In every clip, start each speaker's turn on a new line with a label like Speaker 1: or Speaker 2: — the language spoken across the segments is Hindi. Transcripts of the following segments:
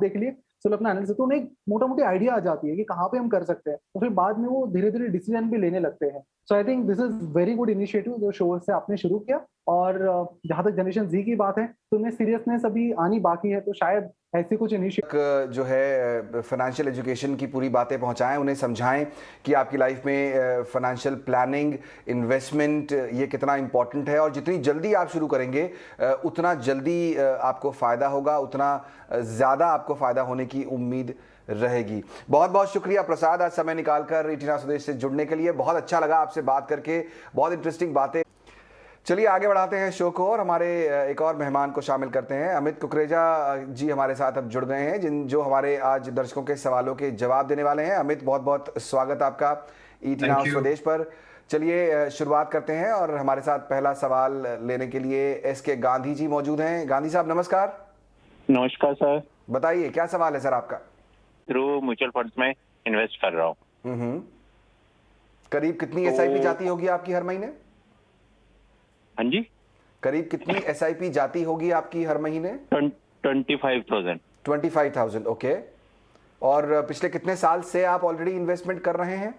Speaker 1: देख लिए, चलो अपना एनालिसिस, तो उन्हें एक मोटा-मोटी आइडिया आ जाती है कि कहाँ पे हम कर सकते हैं, और फिर बाद में वो धीरे-धीरे डिसीजन भी लेने लगते हैं। So I think this is very good initiative जो शो से आपने शुरू किया। और जहाँ तक जनरेशन ज़ी की बात है, तो उनमें सीरियसनेस अभी आनी बाकी है, तो शायद ऐसे कुछ
Speaker 2: जो है फाइनेंशियल एजुकेशन की पूरी बातें पहुंचाएं, उन्हें समझाएं कि आपकी लाइफ में फाइनेंशियल प्लानिंग, इन्वेस्टमेंट ये कितना इंपॉर्टेंट है, और जितनी जल्दी आप शुरू करेंगे उतना जल्दी आपको फ़ायदा होगा, उतना ज़्यादा आपको फ़ायदा होने की उम्मीद रहेगी। बहुत बहुत शुक्रिया प्रसाद, आज समय निकालकर ईटीना स्वदेश से जुड़ने के लिए। बहुत अच्छा लगा आपसे बात करके, बहुत इंटरेस्टिंग बातें। चलिए आगे बढ़ाते हैं शो को और हमारे एक और मेहमान को शामिल करते हैं। अमित कुकरेजा जी हमारे साथ अब जुड़ गए हैं, जो हमारे आज दर्शकों के सवालों के जवाब देने वाले हैं। अमित, बहुत बहुत स्वागत आपका ईटी नाउ स्वदेश पर। चलिए शुरुआत करते हैं, और हमारे साथ पहला सवाल लेने के लिए एस.के. गांधी जी मौजूद हैं। गांधी साहब नमस्कार।
Speaker 3: नमस्कार सर।
Speaker 2: बताइए क्या सवाल है सर आपका?
Speaker 3: थ्रू म्यूचुअल फंड्स में इन्वेस्ट कर रहा हूँ।
Speaker 2: करीब कितनी एसआईपी जाती होगी आपकी हर महीने?
Speaker 3: हाँ जी,
Speaker 2: करीब कितनी एसआईपी जाती होगी आपकी हर महीने?
Speaker 3: 25,000।
Speaker 2: ओके। और पिछले कितने साल से आप ऑलरेडी इन्वेस्टमेंट कर रहे हैं?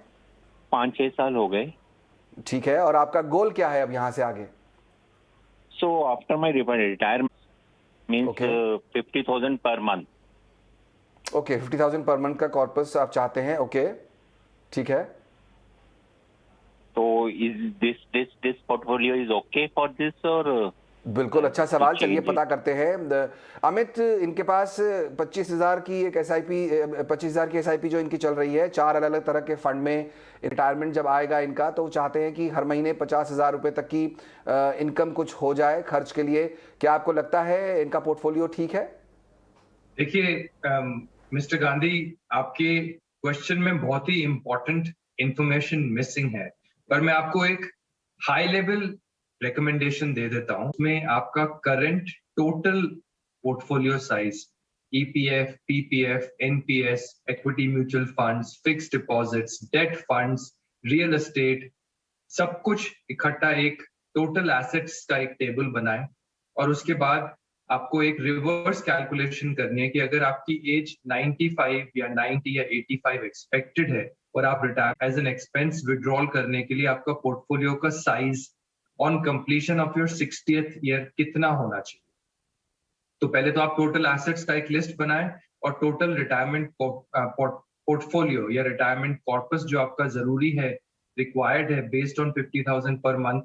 Speaker 3: 5-6 साल हो गए।
Speaker 2: ठीक है, और आपका गोल क्या है अब यहाँ से आगे?
Speaker 3: So after my retirement means 50,000 per month.
Speaker 2: Okay, 50,000 per month का कॉर्पस आप चाहते हैं। ओके, ठीक है।
Speaker 3: तो is this portfolio is okay for this? और
Speaker 2: बिल्कुल अच्छा सवाल, चलिए पता करते हैं। अमित, इनके पास 25,000 की एक एसआईपी, 25,000 की एसआईपी जो इनकी चल रही है 4 अलग अलग तरह के फंड में। रिटायरमेंट जब आएगा इनका तो चाहते हैं कि हर महीने 50,000 रुपए तक की इनकम कुछ हो जाए खर्च के लिए। क्या आपको लगता है इनका पोर्टफोलियो ठीक है?
Speaker 4: देखिए मिस्टर गांधी, आपके क्वेश्चन में बहुत ही इंपॉर्टेंट इंफॉर्मेशन मिसिंग है, पर मैं आपको एक हाई लेवल रिकमेंडेशन दे देता हूं। उसमें आपका current total portfolio size, EPF, PPF, NPS, equity mutual funds, fixed deposits, date funds, real estate, सब कुछ इकट्ठा एक टोटल एसेट्स का एक टेबल बनाएं, और उसके बाद आपको एक रिवर्स कैलकुलेशन करनी है कि अगर आपकी एज 95 या 90 या 85 एक्सपेक्टेड है और आप retire age an expense withdrawal करने के लिए आपका पोर्टफोलियो का size on completion of your 60th year कितना होना चाहिए। तो पहले तो आप टोटल एसेट्स का एक लिस्ट बनाएं, और टोटल रिटायरमेंट पोर्टफोलियो या रिटायरमेंट कॉर्पस जो आपका जरूरी है, रिक्वायर्ड है बेस्ड ऑन 50,000 पर मंथ,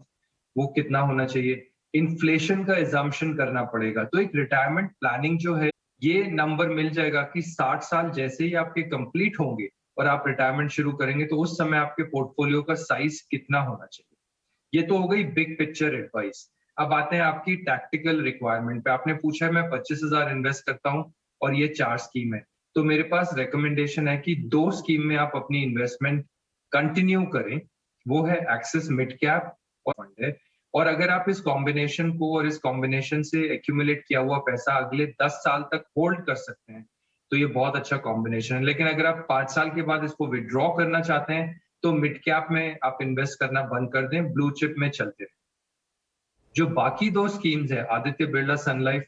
Speaker 4: वो कितना होना चाहिए। इन्फ्लेशन का एजम्पशन करना पड़ेगा। तो एक रिटायरमेंट प्लानिंग जो है, ये नंबर मिल जाएगा कि 60 साल जैसे ही आपके कंप्लीट होंगे और आप रिटायरमेंट शुरू करेंगे, तो उस समय आपके पोर्टफोलियो का साइज कितना होना चाहिए। ये तो हो गई बिग पिक्चर एडवाइस। अब आते हैं आपकी टैक्टिकल रिक्वायरमेंट पे। आपने पूछा है मैं 25,000 इन्वेस्ट करता हूं और ये 4 स्कीम है, तो मेरे पास रिकमेंडेशन है कि 2 स्कीम में आप अपनी इन्वेस्टमेंट कंटिन्यू करें। वो है एक्सिस मिड कैप और फंड है। और अगर आप इस कॉम्बिनेशन को और इस कॉम्बिनेशन से एक्यूमुलेट किया हुआ पैसा अगले 10 साल तक होल्ड कर सकते हैं, तो ये बहुत अच्छा कॉम्बिनेशन है। लेकिन अगर आप 5 साल के बाद इसको विड्रॉ करना चाहते हैं, तो मिड कैप में आप इन्वेस्ट करना बंद कर दें, ब्लू चिप में चलते रहें। जो बाकी 2 स्कीम्स है, आदित्य बिरला सन लाइफ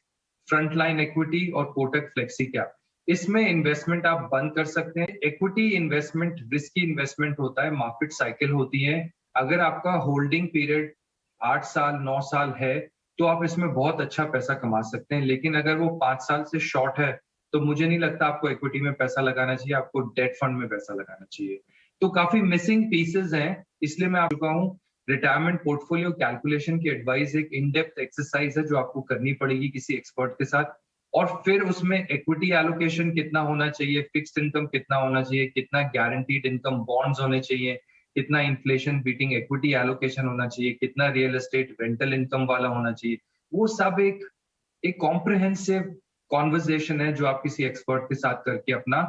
Speaker 4: फ्रंटलाइन इक्विटी और कोटक फ्लेक्सी कैप, इसमें इन्वेस्टमेंट आप बंद कर सकते हैं। इक्विटी इन्वेस्टमेंट रिस्की इन्वेस्टमेंट होता है, मार्केट साइकिल होती है। अगर आपका होल्डिंग पीरियड 8 साल 9 साल है, तो आप इसमें बहुत अच्छा पैसा कमा सकते हैं। लेकिन अगर वो 5 साल से शॉर्ट है, तो मुझे नहीं लगता आपको इक्विटी में पैसा लगाना चाहिए, आपको डेट फंड में पैसा लगाना चाहिए। तो काफी मिसिंग पीसेस हैं, इसलिए मैं आपको कहूं रिटायरमेंट पोर्टफोलियो कैलकुलेशन की एडवाइस एक इन डेप्थ एक्सरसाइज है जो आपको करनी पड़ेगी किसी एक्सपर्ट के साथ। और फिर उसमें इक्विटी एलोकेशन कितना होना चाहिए, फिक्स्ड इनकम कितना होना चाहिए, कितना गारंटीड इनकम बॉन्ड्स होने चाहिए, कितना इन्फ्लेशन बीटिंग इक्विटी एलोकेशन होना चाहिए, कितना रियल एस्टेट रेंटल इनकम वाला होना चाहिए, वो सब एक कॉम्प्रिहेंसिव कॉन्वर्सेशन है जो आप किसी एक्सपर्ट के साथ करके अपना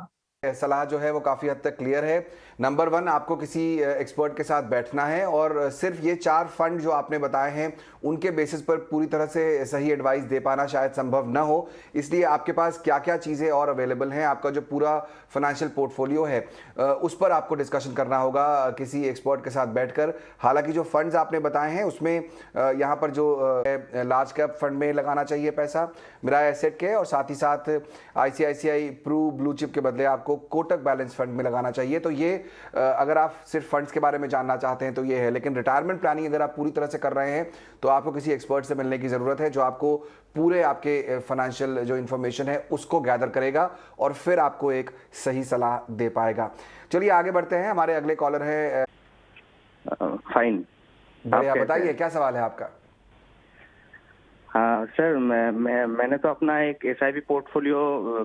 Speaker 2: सलाह जो है वो काफ़ी हद तक क्लियर है। नंबर 1, आपको किसी एक्सपर्ट के साथ बैठना है और सिर्फ ये 4 फंड जो आपने बताए हैं उनके बेसिस पर पूरी तरह से सही एडवाइस दे पाना शायद संभव ना हो, इसलिए आपके पास क्या क्या चीज़ें और अवेलेबल हैं, आपका जो पूरा फाइनेंशियल पोर्टफोलियो है उस पर आपको डिस्कशन करना होगा किसी एक्सपर्ट के साथ बैठकर। हालांकि जो फंड्स आपने बताए हैं उसमें यहाँ पर जो लार्ज कैप फंड में लगाना चाहिए पैसा मिराज एसेट के, और साथ ही साथ ICICI प्रू ब्लू चिप के बदले आपको कोटक बैलेंस फंड में लगाना चाहिए। तो ये अगर आप सिर्फ फंड्स के बारे में जानना चाहते हैं तो ये है, लेकिन रिटायरमेंट प्लानिंग अगर आप पूरी तरह से कर रहे हैं तो आपको किसी एक्सपर्ट से मिलने की ज़रूरत है जो आपको पूरे आपके फाइनेंशियल जो इन्फॉर्मेशन है उसको गैदर करेगा और फिर आपको एक सही सलाह दे पाएगा। चलिए आगे बढ़ते हैं, हमारे अगले कॉलर है।
Speaker 5: फाइन,
Speaker 2: बढ़िया, बताइए क्या सवाल है आपका।
Speaker 5: हाँ सर, मैंने तो अपना एक SIP पोर्टफोलियो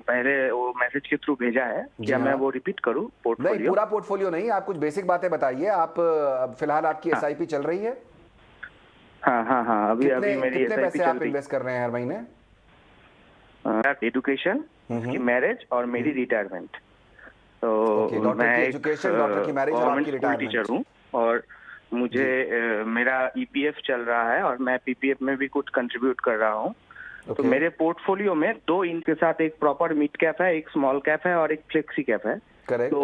Speaker 5: पहले वो मैसेज के थ्रू भेजा है, क्या मैं वो रिपीट करूँ पोर्टफोलियो?
Speaker 2: नहीं, पूरा पोर्टफोलियो नहीं, आप कुछ बेसिक बातें बताइए। आप फिलहाल आपकी SIP चल रही है?
Speaker 5: हाँ, अभी मेरी
Speaker 2: कितने पैसे आप इन्वेस्ट कर रहे हैं हर महीने?
Speaker 5: एजुकेशन, मैरिज और मेरी रिटायरमेंट। तो मैं
Speaker 2: एजुकेशन, डॉक्टर की मैरिज और आपकी रिटायरमेंट।
Speaker 5: टीचर हूँ और मुझे मेरा EPF चल रहा है और मैं PPF में भी कुछ कंट्रीब्यूट कर रहा हूँ। तो मेरे पोर्टफोलियो में 2 इनके साथ एक प्रॉपर मिड कैप है, एक स्मॉल कैप है और एक फ्लेक्सी कैप है।
Speaker 2: करेक्ट।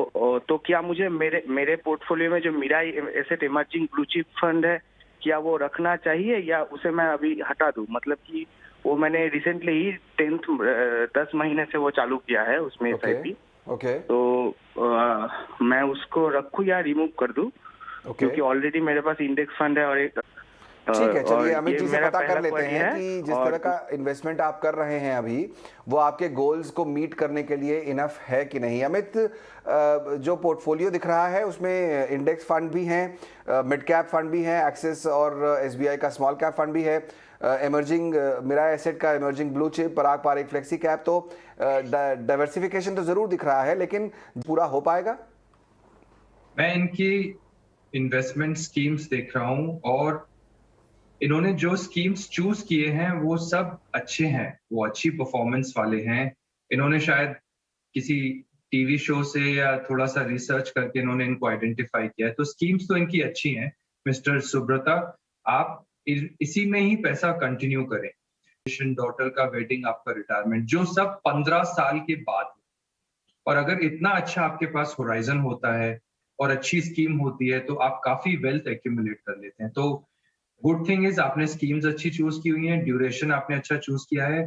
Speaker 5: तो क्या मुझे मेरे पोर्टफोलियो में जो Mirae asset emerging blue chip fund है, क्या वो रखना चाहिए या उसे मैं अभी हटा दूं? मतलब कि वो मैंने रिसेंटली ही 10 महीने से वो चालू किया है उसमें SIP। तो मैं उसको रखूं या रिमूव कर दूं? क्योंकि ऑलरेडी मेरे पास इंडेक्स फंड है और एक
Speaker 2: ठीक है। चलिए अमित जी से पता कर लेते हैं कि जिस तरह का इन्वेस्टमेंट आप कर रहे हैं अभी वो आपके गोल्स को मीट करने के लिए इनफ है कि नहीं। अमित, जो पोर्टफोलियो दिख रहा है उसमें इंडेक्स फंड भी हैं, मिड कैप फंड भी हैं, एक्सिस और SBI का स्मॉल कैप फंड भी है, इमर्जिंग मिराज एसेट का इमर्जिंग ब्लू चिप, पराग पारिक फ्लेक्सी कैप। तो डाइवर्सिफिकेशन तो जरूर दिख रहा है, लेकिन पूरा हो पाएगा?
Speaker 4: मैं इनकी इन्वेस्टमेंट स्कीम्स देख रहा हूं और इन्होंने जो स्कीम्स चूज किए हैं वो सब अच्छे हैं, वो अच्छी परफॉर्मेंस वाले हैं। इन्होंने शायद किसी टीवी शो से या थोड़ा सा रिसर्च करके इन्होंने इनको आइडेंटिफाई किया है। तो स्कीम्स तो इनकी अच्छी हैं। मिस्टर सुब्रता, आप इसी में ही पैसा कंटिन्यू करें। डॉटर का वेडिंग, आपका रिटायरमेंट, जो सब 15 साल के बाद। और अगर इतना अच्छा आपके पास होराइजन होता है और अच्छी स्कीम होती है तो आप काफी वेल्थ एक्यूमुलेट कर लेते हैं। तो गुड थिंग इज आपने स्कीम्स अच्छी चूज की हुई हैं, ड्यूरेशन आपने अच्छा चूज किया है।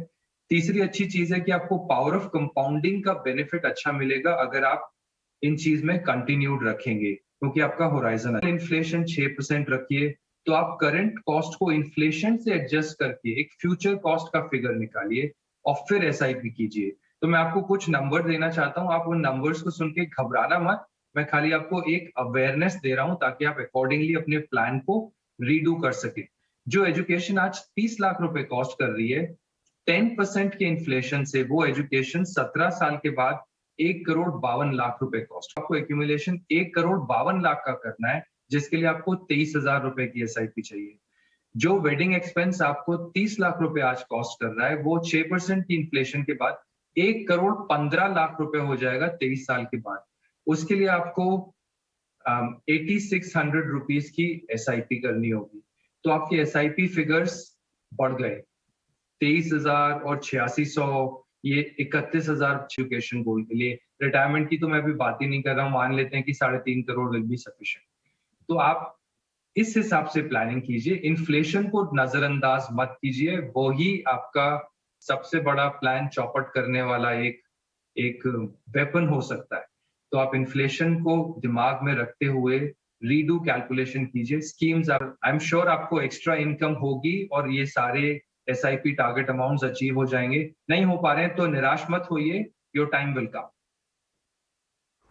Speaker 4: तीसरी अच्छी चीज है कि आपको पावर ऑफ कंपाउंडिंग का बेनिफिट अच्छा मिलेगा अगर आप इन चीज में कंटिन्यूड रखेंगे, क्योंकि आपका होराइजन है। इन्फ्लेशन 6% रखिए, तो आप करंट कॉस्ट को इन्फ्लेशन से एडजस्ट करके एक फ्यूचर कॉस्ट का फिगर निकालिए और फिर SIP कीजिए। तो मैं आपको कुछ नंबर देना चाहता हूँ, आप उन नंबर्स को सुन के घबराना मत। मैं खाली आपको एक अवेयरनेस दे रहा हूं ताकि आप अकॉर्डिंगली अपने प्लान को रीडू कर सके। जो एजुकेशन आज 30 लाख रुपए कॉस्ट कर रही है, 10% के इन्फ्लेशन से वो एजुकेशन 17 साल के बाद 1,52,00,000 रुपए कॉस्ट। आपको एक्यूमुलेशन 1,52,00,000 का करना है, जिसके लिए आपको 23,000 रुपए की SIP चाहिए। जो वेडिंग एक्सपेंस आपको 30 लाख रुपए आज कॉस्ट कर रहा है, वो 6% की इन्फ्लेशन के बाद 1,15,00,000 रुपए हो जाएगा 23 साल के बाद। उसके लिए आपको 8,600 रुपीज की SIP करनी होगी। तो आपकी SIP फिगर्स बढ़ गए, 23,000 और 8,600, ये 31,000 एजुकेशन गोल के लिए। रिटायरमेंट की तो मैं अभी बात ही नहीं कर रहा हूँ, मान लेते हैं कि 3.5 करोड़ विल बी सफिशिएंट। तो आप इस हिसाब से प्लानिंग कीजिए, इन्फ्लेशन को नजरअंदाज मत कीजिए, वो ही आपका सबसे बड़ा प्लान चौपट करने वाला एक वेपन हो सकता है। तो आप इन्फ्लेशन को दिमाग में रखते हुए रीडू कैलकुलेशन कीजिए। स्कीम्स, आई एम श्योर आपको एक्स्ट्रा इनकम होगी और ये सारे SIP टारगेट अमाउंट्स अचीव हो जाएंगे। नहीं हो पा रहे हैं तो निराश मत होइए, योर टाइम विल कम।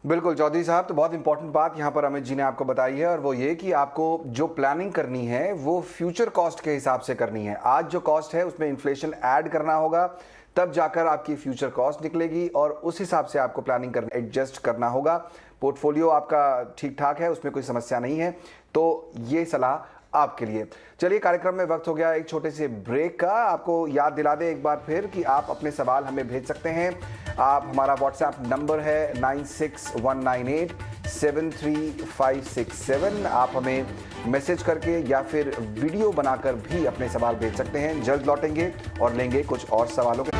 Speaker 2: बिल्कुल चौधरी साहब, तो बहुत इंपॉर्टेंट बात यहाँ पर अमित जी ने आपको बताई है, और वो ये कि आपको जो प्लानिंग करनी है वो फ्यूचर कॉस्ट के हिसाब से करनी है। आज जो कॉस्ट है उसमें इन्फ्लेशन ऐड करना होगा, तब जाकर आपकी फ्यूचर कॉस्ट निकलेगी और उस हिसाब से आपको प्लानिंग करना, एडजस्ट करना होगा। पोर्टफोलियो आपका ठीक ठाक है, उसमें कोई समस्या नहीं है, तो ये सलाह आपके लिए। चलिए, कार्यक्रम में वक्त हो गया एक छोटे से ब्रेक का। आपको याद दिला दें एक बार फिर कि आप अपने सवाल हमें भेज सकते हैं। आप हमारा व्हाट्सएप नंबर है 9619873567। आप हमें मैसेज करके या फिर वीडियो बनाकर भी अपने सवाल भेज सकते हैं। जल्द लौटेंगे और लेंगे कुछ और सवालों के।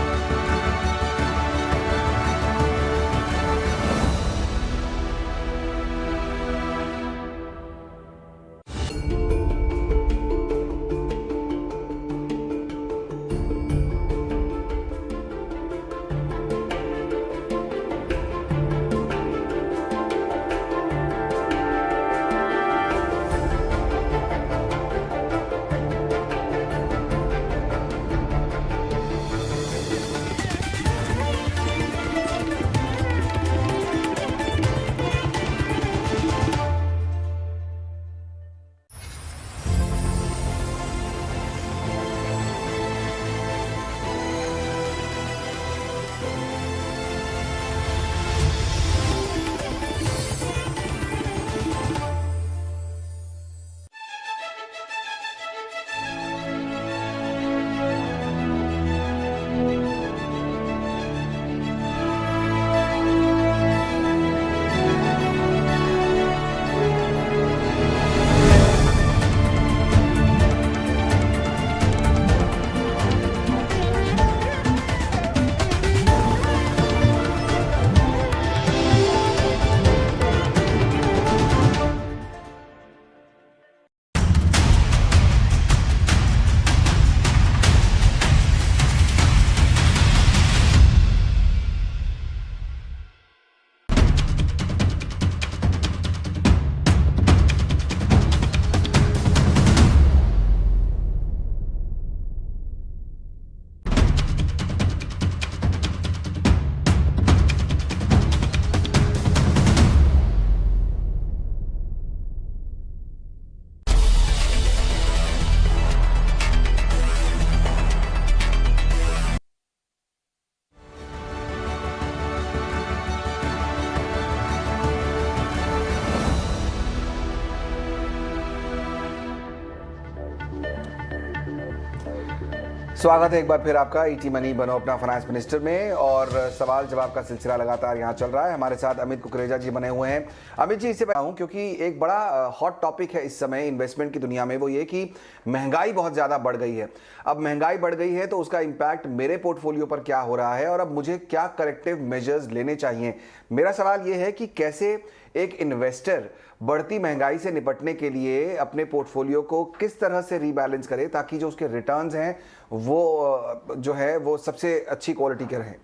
Speaker 2: स्वागत है एक बार फिर आपका ईटी मनी बनो अपना फाइनेंस मिनिस्टर में। और सवाल जवाब का सिलसिला लगातार यहाँ चल रहा है। हमारे साथ अमित कुकरेजा जी बने हुए हैं। अमित जी, इससे बताऊँ क्योंकि एक बड़ा हॉट टॉपिक है इस समय इन्वेस्टमेंट की दुनिया में, वो ये कि महंगाई बहुत ज़्यादा बढ़ गई है। अब महंगाई बढ़ गई है तो उसका इम्पैक्ट मेरे पोर्टफोलियो पर क्या हो रहा है और अब मुझे क्या करेक्टिव मेजर्स लेने चाहिए। मेरा सवाल ये है कि कैसे एक इन्वेस्टर बढ़ती महंगाई से निपटने के लिए अपने पोर्टफोलियो को किस तरह से रीबैलेंस करे ताकि जो उसके रिटर्न्स हैं वो जो है वो सबसे अच्छी क्वालिटी के रहें।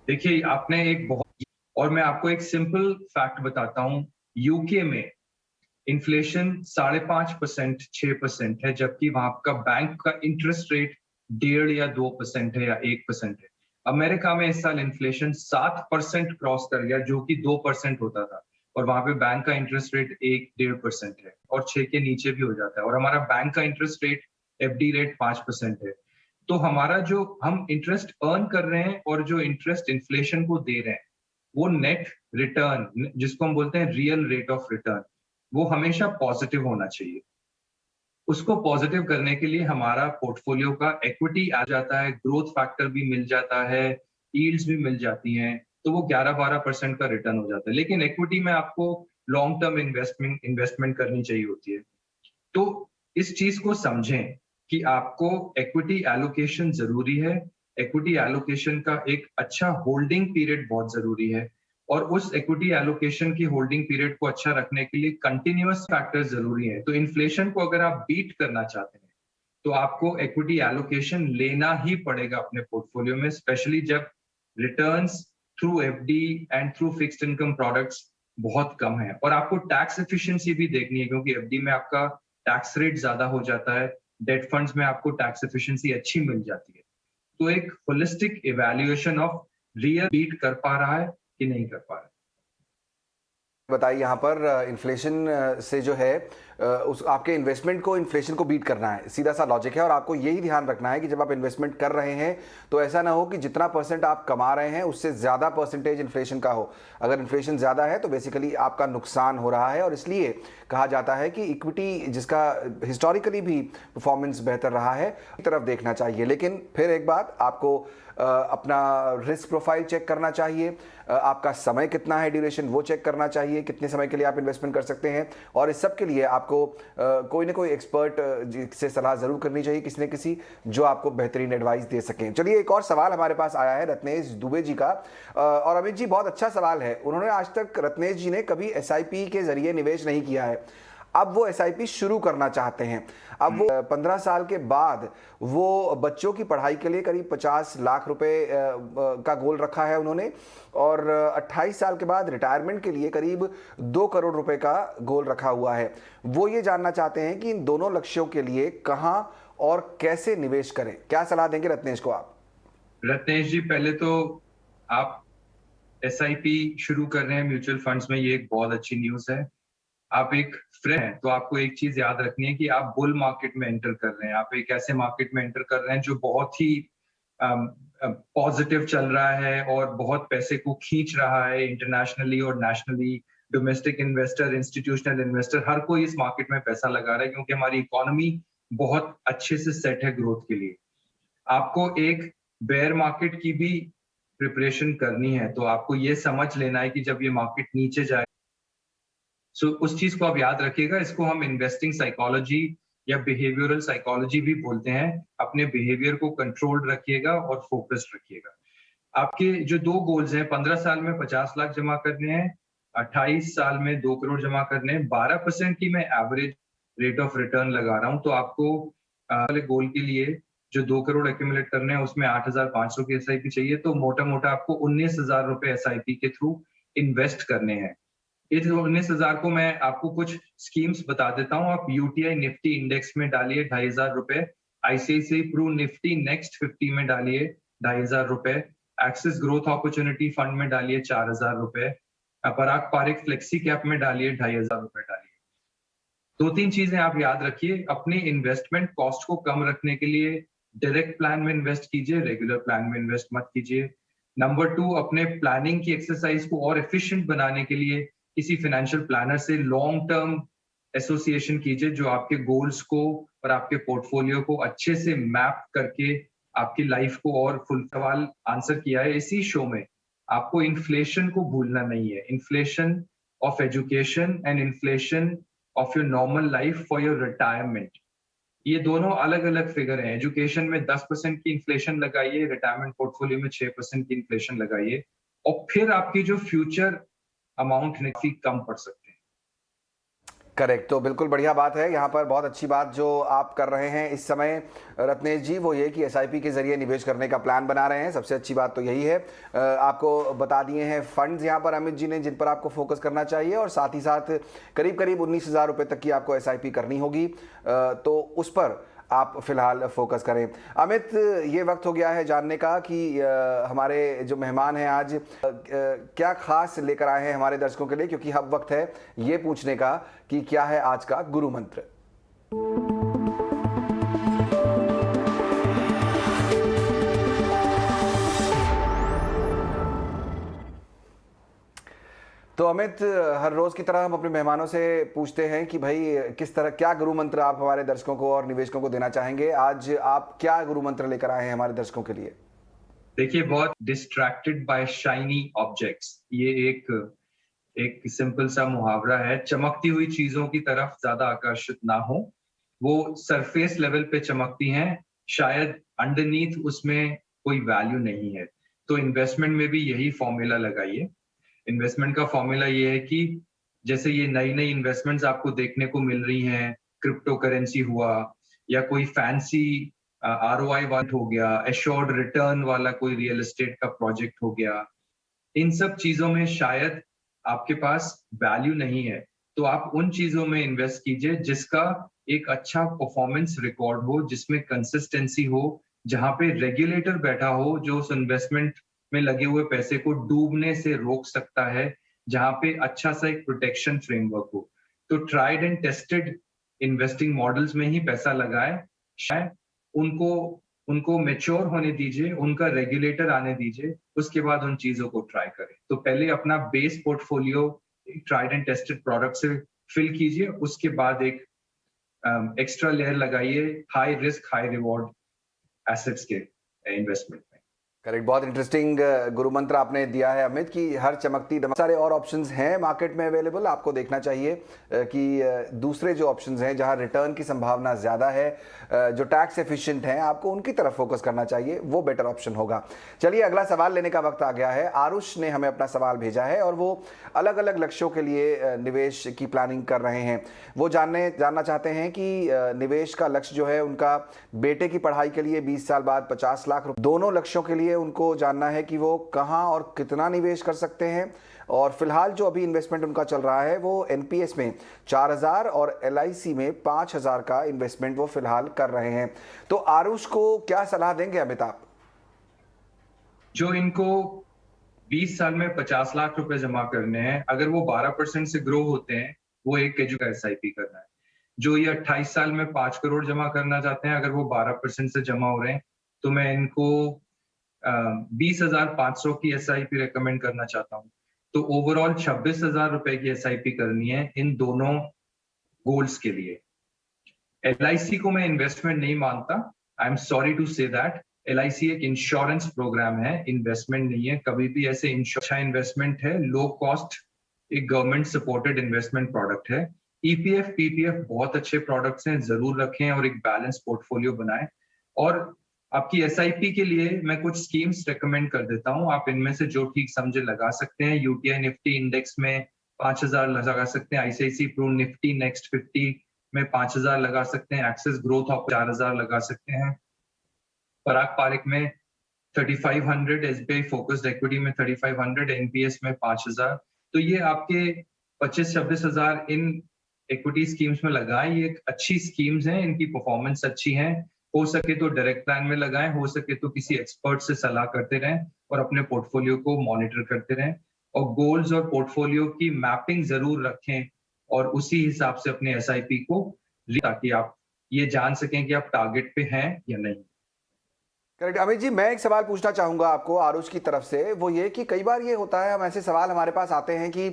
Speaker 4: देखिए, आपने एक बहुत, और मैं आपको एक सिंपल फैक्ट बताता हूं। यूके में इन्फ्लेशन 5.5% 6% है, जबकि वहां का बैंक का इंटरेस्ट रेट 1.5 या 2% है या 1% है। अमेरिका में इस साल इन्फ्लेशन 7% क्रॉस कर गया, जो कि 2% होता था, और वहां पे बैंक का इंटरेस्ट रेट 1-1.5% है और 6 के नीचे भी हो जाता है। और हमारा बैंक का इंटरेस्ट रेट एफडी रेट 5% है। तो हमारा जो हम इंटरेस्ट अर्न कर रहे हैं और जो इंटरेस्ट इन्फ्लेशन को दे रहे हैं, वो नेट रिटर्न, जिसको हम बोलते हैं रियल रेट ऑफ रिटर्न, वो हमेशा पॉजिटिव होना चाहिए। उसको पॉजिटिव करने के लिए हमारा पोर्टफोलियो का इक्विटी आ जाता है, ग्रोथ फैक्टर भी मिल जाता है, यील्ड्स भी मिल जाती हैं, तो वो 11-12% का रिटर्न हो जाता है। लेकिन इक्विटी में आपको लॉन्ग टर्म इन्वेस्टमेंट करनी चाहिए होती है। तो इस चीज को समझें कि आपको इक्विटी एलोकेशन जरूरी है। इक्विटी एलोकेशन का एक अच्छा होल्डिंग पीरियड बहुत जरूरी है, और उस इक्विटी एलोकेशन की होल्डिंग पीरियड को अच्छा रखने के लिए कंटिन्यूअस फैक्टर जरूरी है। तो इन्फ्लेशन को अगर आप बीट करना चाहते हैं तो आपको इक्विटी एलोकेशन लेना ही पड़ेगा अपने पोर्टफोलियो में, स्पेशली जब returns through FD and through fixed income products बहुत कम है। और आपको टैक्स एफिशिएंसी भी देखनी है, क्योंकि एफडी में आपका टैक्स रेट ज्यादा हो जाता है, डेट फंड्स में आपको टैक्स एफिशिएंसी अच्छी मिल जाती है। तो एक holistic evaluation of real beat कर पा रहा है कि नहीं कर पा रहा है।
Speaker 2: बताइए यहाँ पर इन्फ्लेशन से जो है उस आपके इन्वेस्टमेंट को इन्फ्लेशन को बीट करना है, सीधा सा लॉजिक है। और आपको यही ध्यान रखना है कि जब आप इन्वेस्टमेंट कर रहे हैं तो ऐसा ना हो कि जितना परसेंट आप कमा रहे हैं उससे ज़्यादा परसेंटेज इन्फ्लेशन का हो। अगर इन्फ्लेशन ज़्यादा है तो बेसिकली आपका नुकसान हो रहा है। और इसलिए कहा जाता है कि इक्विटी जिसका हिस्टोरिकली भी परफॉर्मेंस बेहतर रहा है की तरफ देखना चाहिए। लेकिन फिर एक बात, आपको अपना रिस्क प्रोफाइल चेक करना चाहिए, आपका समय कितना है, ड्यूरेशन वो चेक करना चाहिए, कितने समय के लिए आप इन्वेस्टमेंट कर सकते हैं। और इस सब के लिए आपको कोई ना कोई एक्सपर्ट से सलाह जरूर करनी चाहिए, किसी न किसी जो आपको बेहतरीन एडवाइस दे सकें। चलिए, एक और सवाल हमारे पास आया है रत्नेश दुबे जी का। और अमित जी, बहुत अच्छा सवाल है। उन्होंने आज तक, रत्नेश जी ने कभी SIP के जरिए निवेश नहीं किया है, अब वो SIP शुरू करना चाहते हैं। अब वो 15 साल के बाद वो बच्चों की पढ़ाई के लिए करीब 50 लाख रुपए का गोल रखा है उन्होंने, और 28 साल के बाद रिटायरमेंट के लिए करीब 2 करोड़ रुपए का गोल रखा हुआ है। वो ये जानना चाहते हैं कि इन दोनों लक्ष्यों के लिए कहां और कैसे निवेश करें। क्या सलाह देंगे रत्नेश को आप?
Speaker 4: रत्नेश जी, पहले तो आप SIP शुरू कर रहे हैं म्यूचुअल फंड्स में, ये एक बहुत अच्छी न्यूज है। आप एक फ्रेंड हैं तो आपको एक चीज याद रखनी है कि आप बुल मार्केट में एंटर कर रहे हैं। आप एक ऐसे मार्केट में एंटर कर रहे हैं जो बहुत ही पॉजिटिव चल रहा है और बहुत पैसे को खींच रहा है इंटरनेशनली और nationally. Domestic investor, institutional investor, हर कोई इस मार्केट में पैसा लगा रहा है क्योंकि हमारी इकोनॉमी बहुत अच्छे से सेट है ग्रोथ के लिए। आपको एक बेयर मार्केट की भी प्रिपरेशन करनी है, तो आपको ये समझ लेना है कि जब ये मार्केट नीचे जाए, उस चीज को आप याद रखिएगा। इसको हम इन्वेस्टिंग साइकोलॉजी या बिहेवियरल साइकोलॉजी भी बोलते हैं। अपने बिहेवियर को कंट्रोल्ड रखिएगा और फोकस्ड रखिएगा। आपके जो 2 गोल्स हैं, 15 साल में 50 लाख जमा करने हैं, 28 साल में 2 करोड़ जमा करने हैं, 12% की मैं एवरेज रेट ऑफ रिटर्न लगा रहा हूं। तो आपको वाले गोल के लिए जो 2 करोड़ एक्यूमुलेट करने हैं उसमें 8,500 की SIP चाहिए। तो मोटा मोटा आपको 19,000 रुपए SIP के थ्रू इन्वेस्ट करने हैं। इस 19,000 को मैं आपको कुछ स्कीम्स बता देता हूं। आप UTI निफ्टी इंडेक्स में डालिए 2,500 रुपए, ICICI प्रू निफ्टी नेक्स्ट 50 में डालिए 2,500 रुपए, एक्सिस ग्रोथ अपॉर्चुनिटी फंड में डालिए 4,000 रुपए, पराग पारिक फ्लेक्सी कैप में डालिए 2,500 रुपए डालिए। 2-3 चीजें आप याद रखिए। अपने इन्वेस्टमेंट कॉस्ट को कम रखने के लिए डायरेक्ट प्लान में इन्वेस्ट कीजिए, रेगुलर प्लान में इन्वेस्ट मत कीजिए। नंबर 2, अपने प्लानिंग की एक्सरसाइज को और एफिशिएंट बनाने के लिए किसी फाइनेंशियल प्लानर से लॉन्ग टर्म एसोसिएशन कीजिए, जो आपके गोल्स को और आपके पोर्टफोलियो को अच्छे से मैप करके आपकी लाइफ को और फुल। सवाल आंसर किया है इसी शो में। आपको इन्फ्लेशन को भूलना नहीं है। Inflation of education and inflation of your normal life for your retirement, ये दोनों अलग अलग फिगर हैं। एजुकेशन में 10% की इन्फ्लेशन लगाइए, रिटायरमेंट पोर्टफोलियो में 6% की इन्फ्लेशन लगाइए, और फिर आपकी जो फ्यूचर अमाउंट काफी कम पड़ सकते हैं।
Speaker 2: करेक्ट। तो बिल्कुल बढ़िया बात है। यहाँ पर बहुत अच्छी बात जो आप कर रहे हैं इस समय रत्नेश जी, वो ये कि SIP के जरिए निवेश करने का प्लान बना रहे हैं। सबसे अच्छी बात तो यही है। आपको बता दिए हैं फंड्स यहाँ पर अमित जी ने, जिन पर आपको फोकस करना चाहिए, और साथ ही साथ करीब करीब 19,000 रुपये तक की आपको SIP करनी होगी, तो उस पर आप फिलहाल फोकस करें। अमित, ये वक्त हो गया है जानने का कि हमारे जो मेहमान हैं आज क्या खास लेकर आए हैं हमारे दर्शकों के लिए, क्योंकि अब वक्त है ये पूछने का कि क्या है आज का गुरु मंत्र। तो अमित, हर रोज की तरह हम अपने मेहमानों से पूछते हैं कि भाई किस तरह, क्या गुरु मंत्र आप हमारे दर्शकों को और निवेशकों को देना चाहेंगे। आज आप क्या गुरु मंत्र लेकर आए हैं हमारे दर्शकों के लिए?
Speaker 4: देखिए, बहुत डिस्ट्रैक्टेड बाय शाइनी ऑब्जेक्ट्स, ये एक सिंपल सा मुहावरा है। चमकती हुई चीजों की तरफ ज्यादा आकर्षित ना हो। वो सरफेस लेवल पे चमकती हैं, शायद अंडरनीथ उसमें कोई वैल्यू नहीं है। तो इन्वेस्टमेंट में भी यही फॉर्मूला लगाइए। इन्वेस्टमेंट का फॉर्मूला ये है कि जैसे ये नई नई इन्वेस्टमेंट्स आपको देखने को मिल रही हैं, क्रिप्टो करेंसी हुआ या कोई फैंसी ROI वाला हो गया, एश्योर्ड रिटर्न वाला कोई रियल एस्टेट का प्रोजेक्ट हो गया, इन सब चीजों में शायद आपके पास वैल्यू नहीं है। तो आप उन चीजों में इन्वेस्ट कीजिए जिसका एक अच्छा परफॉर्मेंस रिकॉर्ड हो, जिसमें कंसिस्टेंसी हो, जहां पे रेगुलेटर बैठा हो जो उस इन्वेस्टमेंट में लगे हुए पैसे को डूबने से रोक सकता है, जहां पे अच्छा सा एक प्रोटेक्शन फ्रेमवर्क हो। तो tried and tested investing models में ही पैसा लगाए, शायद उनको उनको मैच्योर होने दीजिए, उनका रेगुलेटर आने दीजिए, उसके बाद उन चीजों को ट्राई करें। तो पहले अपना base portfolio tried and tested product से फिल कीजिए, उसके बाद एक एक्स्ट्रा लेयर लगाइए high risk high reward assets के इन्वेस्टमेंट में।
Speaker 2: करेक्ट, बहुत इंटरेस्टिंग गुरु मंत्र आपने दिया है अमित, कि हर चमकती दमकती सारे और ऑप्शंस हैं मार्केट में अवेलेबल, आपको देखना चाहिए कि दूसरे जो ऑप्शंस हैं जहां रिटर्न की संभावना ज़्यादा है, जो टैक्स एफिशिएंट हैं, आपको उनकी तरफ फोकस करना चाहिए, वो बेटर ऑप्शन होगा। चलिए अगला सवाल लेने का वक्त आ गया है। आरुष ने हमें अपना सवाल भेजा है और वो अलग अलग लक्ष्यों के लिए निवेश की प्लानिंग कर रहे हैं। वो जानना चाहते हैं कि निवेश का लक्ष्य जो है उनका बेटे की पढ़ाई के लिए 20 साल बाद 50 लाख रुपए, दोनों लक्ष्यों के लिए उनको जानना है कि वो कहां और कितना निवेश कर सकते हैं। और फिलहाल जो अभी इन्वेस्टमेंट उनका चल रहा है वो एनपीएस में 4000 और एलआईसी में 5000 का इन्वेस्टमेंट वो फिलहाल कर रहे हैं। तो आरुष को क्या सलाह देंगे अमिताभ?
Speaker 4: जो इनको 20 साल में 50 लाख रुपए जमा करने हैं, अगर वो 12% से ग्रो होते हैं, वो एक एजुकेशन एसआईपी करना है। जो ये 28 साल में 5 करोड़ जमा करना चाहते हैं, अगर वो 12% से जमा हो रहे हैं, तो मैं इनको 20,500 की एसआईपी रेकमेंड करना चाहता हूँ। तो ओवरऑल 26,000 रुपए की एसआईपी करनी है इन दोनों गोल्स के लिए। एलआईसी को मैं इन्वेस्टमेंट नहीं मानता, I am sorry to say that. LIC एक इंश्योरेंस प्रोग्राम है, इन्वेस्टमेंट नहीं है। कभी भी ऐसे अच्छा इन्वेस्टमेंट है, लो कॉस्ट, एक गवर्नमेंट सपोर्टेड इन्वेस्टमेंट प्रोडक्ट है। ईपीएफ पीपीएफ बहुत अच्छे प्रोडक्ट्स हैं, जरूर रखें और एक बैलेंस पोर्टफोलियो बनाएं। और आपकी एसआईपी के लिए मैं कुछ स्कीम्स रेकमेंड कर देता हूं, आप इनमें से जो ठीक समझे लगा सकते हैं। यूटीआई निफ्टी इंडेक्स में 5000 लगा सकते हैं, आईसीआईसी प्रू निफ्टी नेक्स्ट 50 में 5000 लगा सकते हैं, एक्सिस ग्रोथ ऑफ 4000 लगा सकते हैं, पराग पारिक में 3500, एसबीआई फोकस्ड इक्विटी में 3500, एनपीएस में 5000। तो ये आपके 25-26 हजार इन इक्विटी स्कीम्स में लगाएं। ये अच्छी स्कीम्स हैं, इनकी परफॉर्मेंस अच्छी है। हो सके तो डायरेक्ट प्लान में लगाएं, हो सके तो किसी एक्सपर्ट से सलाह करते रहें और अपने पोर्टफोलियो को मॉनिटर करते रहें। और गोल्स और पोर्टफोलियो की मैपिंग जरूर रखें और उसी हिसाब से अपने एसआईपी को, ताकि आप ये जान सकें कि आप टारगेट पे हैं या नहीं।
Speaker 2: करेक्ट। अमित जी, मैं एक सवाल पूछना चाहूँगा आपको आरुष की तरफ से, वो ये कि कई बार ये होता है, हम ऐसे सवाल हमारे पास आते हैं कि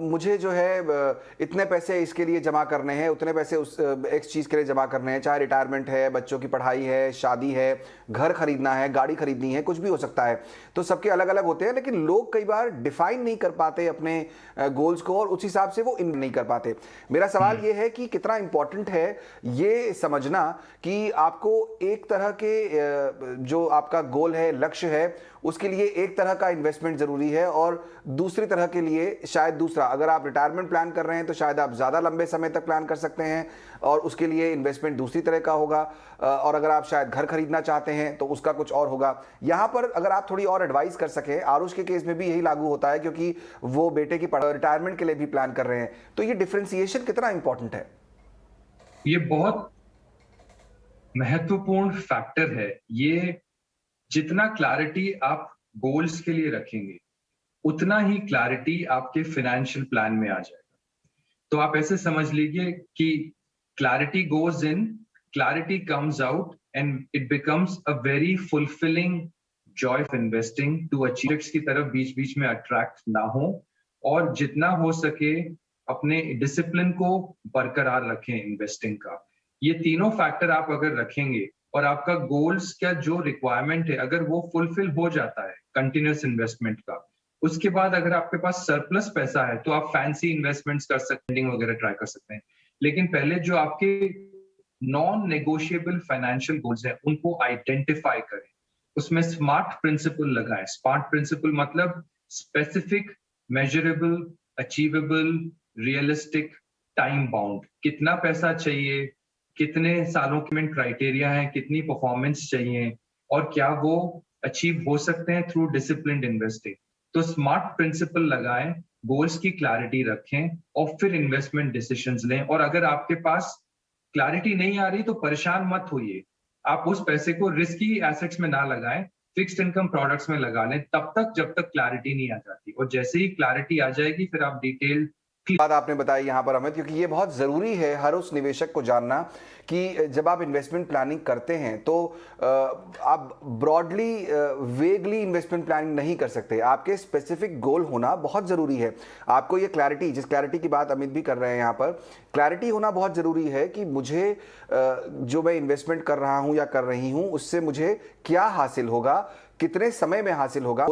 Speaker 2: मुझे जो है इतने पैसे इसके लिए जमा करने हैं, उतने पैसे उस एक चीज़ के लिए जमा करने हैं, चाहे रिटायरमेंट है, बच्चों की पढ़ाई है, शादी है, घर खरीदना है, गाड़ी खरीदनी है, कुछ भी हो सकता है। तो सबके अलग अलग होते हैं, लेकिन लोग कई बार डिफाइन नहीं कर पाते अपने गोल्स को और उस हिसाब से वो इन नहीं कर पाते। मेरा सवाल ये है कि कितना इंपॉर्टेंट है ये समझना कि आपको एक तरह के जो आपका गोल है, लक्ष्य है, उसके लिए एक तरह का इन्वेस्टमेंट जरूरी है और दूसरी तरह के लिए शायद दूसरा। अगर आप रिटायरमेंट प्लान कर रहे हैं तो शायद आप ज़्यादा लंबे समय तक प्लान कर सकते हैं और उसके लिए इन्वेस्टमेंट दूसरी तरह का होगा। और अगर आप शायद घर खरीदना चाहते हैं तो उसका कुछ और होगा। यहाँ पर अगर आप थोड़ी और एडवाइस कर सकें, आरुष के केस में भी यही लागू होता है क्योंकि वो बेटे की रिटायरमेंट के लिए भी प्लान कर रहे हैं, तो ये डिफ्रेंसिएशन कितना इंपॉर्टेंट है?
Speaker 4: ये बहुत महत्वपूर्ण फैक्टर है। ये जितना क्लैरिटी आप गोल्स के लिए रखेंगे, उतना ही क्लैरिटी आपके फाइनेंशियल प्लान में आ जाएगा। तो आप ऐसे समझ लीजिए कि clarity goes in, clarity comes out and it becomes a very fulfilling joy of investing to achieve की तरफ बीच बीच में अट्रैक्ट ना हो और जितना हो सके अपने डिसिप्लिन को बरकरार रखें इन्वेस्टिंग का। ये तीनों फैक्टर आप अगर रखेंगे और आपका गोल्स का जो रिक्वायरमेंट है अगर वो फुलफिल हो जाता है कंटिन्यूस इन्वेस्टमेंट का, उसके बाद अगर आपके पास सरप्लस पैसा है तो आप फैंसी इन्वेस्टमेंट्स कर सकते हैं, वगैरह ट्राई कर सकते हैं। लेकिन पहले जो आपके नॉन नेगोशिएबल फाइनेंशियल गोल्स हैं उनको आइडेंटिफाई करें, उसमें स्मार्ट प्रिंसिपल लगाएं। स्मार्ट प्रिंसिपल मतलब specific, measurable, achievable, realistic, time bound. कितना पैसा चाहिए, कितने सालों के क्राइटेरिया है, कितनी परफॉर्मेंस चाहिए और क्या वो अचीव हो सकते हैं थ्रू डिसिप्लिन्ड इन्वेस्टिंग। तो स्मार्ट प्रिंसिपल लगाएं, गोल्स की क्लैरिटी रखें और फिर इन्वेस्टमेंट डिसीजंस लें। और अगर आपके पास क्लैरिटी नहीं आ रही तो परेशान मत होइए, आप उस पैसे को रिस्की एसेट्स में ना लगाएं, फिक्स्ड इनकम प्रोडक्ट्स में लगा लें तब तक जब तक क्लैरिटी नहीं आ जाती, और जैसे ही क्लैरिटी आ जाएगी फिर आप डिटेल
Speaker 2: बात आपने बताई यहाँ पर अमित, क्योंकि ये बहुत ज़रूरी है हर उस निवेशक को जानना कि जब आप इन्वेस्टमेंट प्लानिंग करते हैं तो आप ब्रॉडली वेगली इन्वेस्टमेंट प्लानिंग नहीं कर सकते। आपके स्पेसिफिक गोल होना बहुत ज़रूरी है। आपको ये क्लैरिटी, जिस क्लैरिटी की बात अमित भी कर रहे हैं यहाँ पर, क्लैरिटी होना बहुत ज़रूरी है कि मुझे जो मैं इन्वेस्टमेंट कर रहा हूँ या कर रही हूँ उससे मुझे क्या हासिल होगा, कितने समय में हासिल होगा,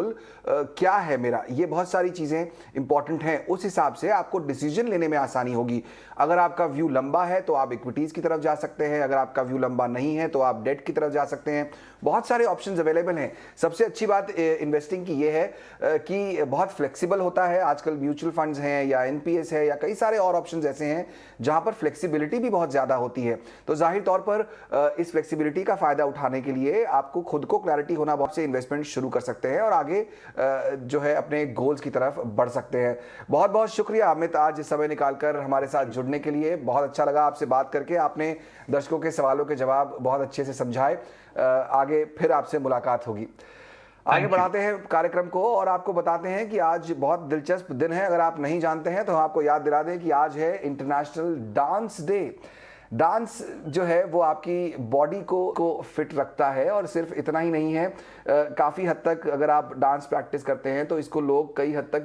Speaker 2: क्या है मेरा, ये बहुत सारी चीज़ें इंपॉर्टेंट हैं। उस हिसाब से आपको डिसीजन लेने में आसानी होगी। अगर आपका व्यू लंबा है तो आप इक्विटीज़ की तरफ जा सकते हैं, अगर आपका व्यू लंबा नहीं है तो आप डेट की तरफ जा सकते हैं। बहुत सारे ऑप्शंस अवेलेबल हैं। सबसे अच्छी बात इन्वेस्टिंग की ये है कि बहुत फ्लेक्सिबल होता है। आजकल म्यूचुअल फंड्स हैं या एनपीएस है या कई सारे और ऑप्शंस ऐसे हैं जहां पर फ्लेक्सिबिलिटी भी बहुत ज़्यादा होती है। तो जाहिर तौर पर इस फ्लेक्सिबिलिटी का फ़ायदा उठाने के लिए आपको खुद को क्लैरिटी होना, बहुत से इन्वेस्टमेंट शुरू कर सकते हैं और आगे जो है अपने गोल्स की तरफ बढ़ सकते हैं। बहुत बहुत शुक्रिया अमित, आज समय निकालकर हमारे साथ जुड़ने के लिए। बहुत अच्छा लगा आपसे बात करके। आपने दर्शकों के सवालों के जवाब बहुत अच्छे से समझाए। आगे फिर आपसे मुलाकात होगी। आगे बढ़ाते हैं कार्यक्रम को और आपको बताते हैं कि आज बहुत दिलचस्प दिन है। अगर आप नहीं जानते हैं तो हम आपको याद दिला दें कि आज है इंटरनेशनल डांस डे। डांस जो है वो आपकी बॉडी को फिट रखता है और सिर्फ इतना ही नहीं है, काफ़ी हद तक अगर आप डांस प्रैक्टिस करते हैं तो इसको लोग कई हद तक